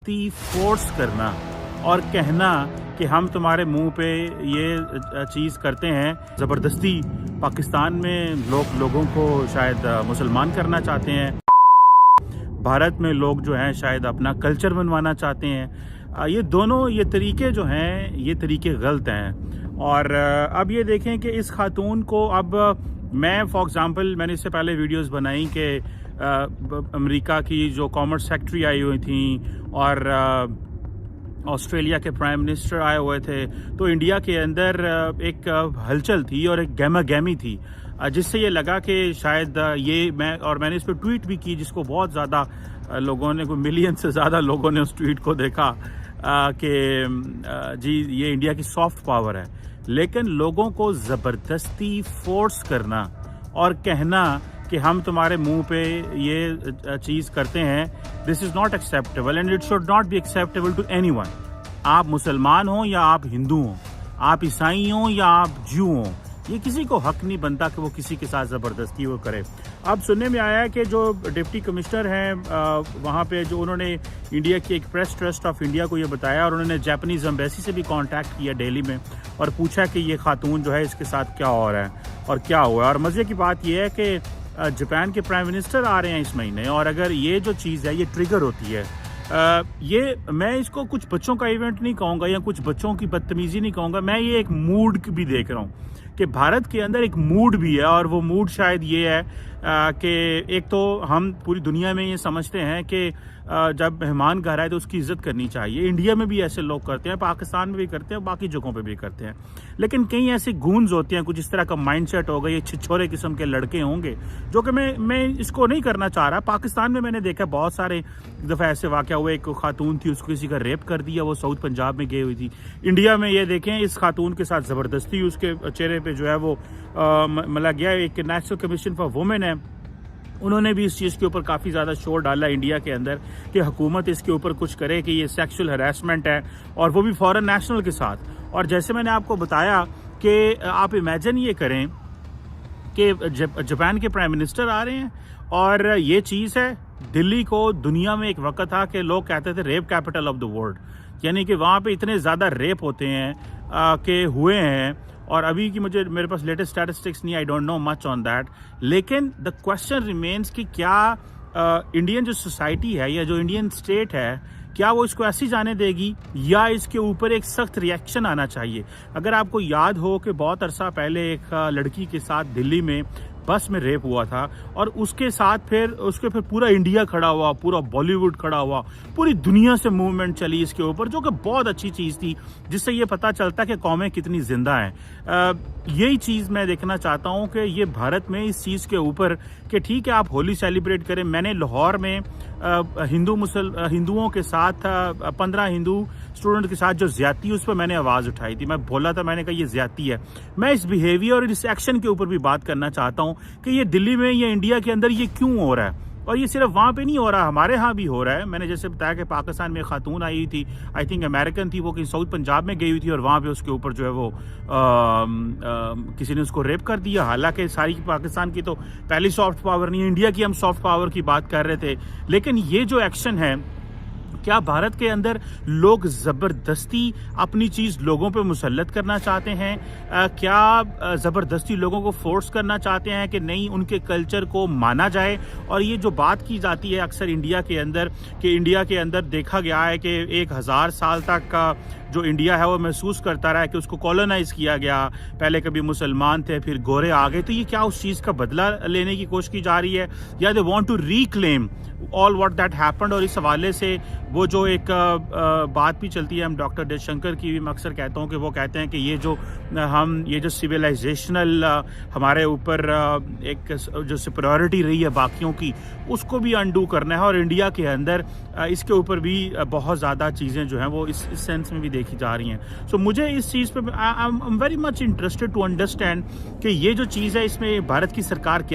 Force करना और कहना कि हम तुम्हारे मुंह पे ये चीज़ करते हैं, ज़बरदस्ती पाकिस्तान में लोगों को शायद मुसलमान करना चाहते हैं। भारत में लोग जो हैं शायद अपना कल्चर बनवाना चाहते हैं। ये तरीके जो हैं ये तरीके गलत हैं। और अब ये देखें कि इस खातून को अब मैं फॉर एग्ज़ाम्पल मैंने इससे पहले वीडियोस बनाई कि अमेरिका की जो कॉमर्स सेक्रेटरी आई हुई थी और ऑस्ट्रेलिया के प्राइम मिनिस्टर आए हुए थे, तो इंडिया के अंदर एक हलचल थी और एक गहमा-गहमी थी, जिससे ये लगा कि शायद मैंने इस पर ट्वीट भी की, जिसको बहुत ज़्यादा लोगों ने, कोई मिलियन से ज़्यादा लोगों ने उस ट्वीट को देखा कि जी ये इंडिया की सॉफ्ट पावर है। लेकिन लोगों को ज़बरदस्ती फोर्स करना और कहना कि हम तुम्हारे मुंह पे ये चीज़ करते हैं, this is not acceptable and it should not be acceptable to anyone. आप मुसलमान हो या आप हिंदू हो, आप ईसाई हो या आप ज्यू हो, ये किसी को हक नहीं बनता कि वो किसी के साथ ज़बरदस्ती वो करे। अब सुनने में आया है कि जो डिप्टी कमिश्नर हैं वहाँ पे, जो उन्होंने इंडिया की एक प्रेस ट्रस्ट ऑफ इंडिया को ये बताया और उन्होंने जापानीज़ एम्बेसी से भी कांटेक्ट किया दिल्ली में और पूछा कि ये खातून जो है इसके साथ क्या हो रहा है और क्या हुआ। और मज़े की बात यह है कि जापान के प्राइम मिनिस्टर आ रहे हैं इस महीने, और अगर ये जो चीज़ है ये ट्रिगर होती है, ये मैं इसको कुछ बच्चों का इवेंट नहीं कहूँगा या कुछ बच्चों की बदतमीजी नहीं कहूँगा, मैं ये एक मूड भी देख रहा हूँ कि भारत के अंदर एक मूड भी है। और वो मूड शायद ये है कि एक तो हम पूरी दुनिया में ये समझते हैं कि जब मेहमान घर आए तो उसकी इज्जत करनी चाहिए। इंडिया में भी ऐसे लोग करते हैं, पाकिस्तान में भी करते हैं, बाकी जगहों पे भी करते हैं। लेकिन कई ऐसे गूंज होते हैं, कुछ इस तरह का माइंडसेट होगा, ये छिछोरे किस्म के लड़के होंगे, जो कि मैं इसको नहीं करना चाह रहा। पाकिस्तान में मैंने देखा बहुत सारे दफ़ा ऐसे वाक़या हुए, एक खातून थी उसको किसी का रेप कर दिया, वो साउथ पंजाब में गई हुई थी। इंडिया में ये देखें, इस खातून के साथ ज़बरदस्ती उसके चेहरे पर जो है वो मला गया। एक नेशनल कमीशन फॉर वुमेन है, उन्होंने भी इस चीज़ के ऊपर काफ़ी ज़्यादा शोर डाला इंडिया के अंदर कि हुकूमत इसके ऊपर कुछ करे कि ये सेक्सुअल हरासमेंट है, और वो भी फॉरेन नेशनल के साथ। और जैसे मैंने आपको बताया कि आप इमेजिन ये करें कि जापान के प्राइम मिनिस्टर आ रहे हैं और ये चीज़ है। दिल्ली को दुनिया में एक वक्त था कि लोग कहते थे rape capital of the world, यानी कि वहाँ पे इतने ज़्यादा रेप होते हैं कि हुए हैं। और अभी की मेरे पास लेटेस्ट स्टैटिस्टिक्स नहीं, I don't know much on that. लेकिन द क्वेश्चन रिमेन्स कि क्या इंडियन जो सोसाइटी है या जो इंडियन स्टेट है, क्या वो इसको ऐसी जाने देगी या इसके ऊपर एक सख्त रिएक्शन आना चाहिए। अगर आपको याद हो कि बहुत अरसा पहले एक लड़की के साथ दिल्ली में बस में रेप हुआ था, और उसके फिर पूरा इंडिया खड़ा हुआ, पूरा बॉलीवुड खड़ा हुआ, पूरी दुनिया से मूवमेंट चली इसके ऊपर, जो कि बहुत अच्छी चीज़ थी, जिससे ये पता चलता कि कौमें कितनी जिंदा हैं। यही चीज़ मैं देखना चाहता हूँ कि ये भारत में इस चीज़ के ऊपर कि ठीक है आप होली सेलिब्रेट करें। मैंने लाहौर में हिंदुओं के साथ 15 हिंदू स्टूडेंट के साथ जो ज्यादती, उस पर मैंने आवाज़ उठाई थी। मैं बोला था, मैंने कहा ये ज्यादती है। मैं इस बिहेवियर और इस एक्शन के ऊपर भी बात करना चाहता हूँ कि ये दिल्ली में या इंडिया के अंदर ये क्यों हो रहा है, और ये सिर्फ वहाँ पे नहीं हो रहा, हमारे यहाँ भी हो रहा है। मैंने जैसे बताया कि पाकिस्तान में खातून आई थी, आई थिंक अमेरिकन थी, वो कहीं साउथ पंजाब में गई हुई थी और वहाँ पे उसके ऊपर जो है वो किसी ने उसको रेप कर दिया। हालांकि सारी पाकिस्तान की तो पहली सॉफ्ट पावर नहीं है, इंडिया की हम सॉफ्ट पावर की बात कर रहे थे। लेकिन ये जो एक्शन है, क्या भारत के अंदर लोग ज़बरदस्ती अपनी चीज़ लोगों पे मुसल्लत करना चाहते हैं? क्या ज़बरदस्ती लोगों को फोर्स करना चाहते हैं कि नहीं उनके कल्चर को माना जाए? और ये जो बात की जाती है अक्सर इंडिया के अंदर कि इंडिया के अंदर देखा गया है कि 1000 साल तक का जो इंडिया है वो महसूस करता रहा है कि उसको कॉलोनाइज किया गया, पहले कभी मुसलमान थे फिर गोरे आ गए। तो ये क्या उस चीज़ का बदला लेने की कोशिश की जा रही है, या they want to reclaim all what that happened? और इस हवाले से वो जो एक बात भी चलती है, हम डॉक्टर जयशंकर की भी मैं अक्सर कहता हूँ कि वो कहते हैं कि ये जो सिविलाइजेशनल हमारे ऊपर एक जो सुपीरियरिटी रही है बाकियों की, उसको भी अनडू करना है। और इंडिया के अंदर इसके ऊपर भी बहुत ज़्यादा चीज़ें जो हैं वो इस सेंस में भी देखी जा रही हैं। सो मुझे इस चीज़ पे I am very much interested to understand कि ये जो चीज़ है इसमें भारत की सरकार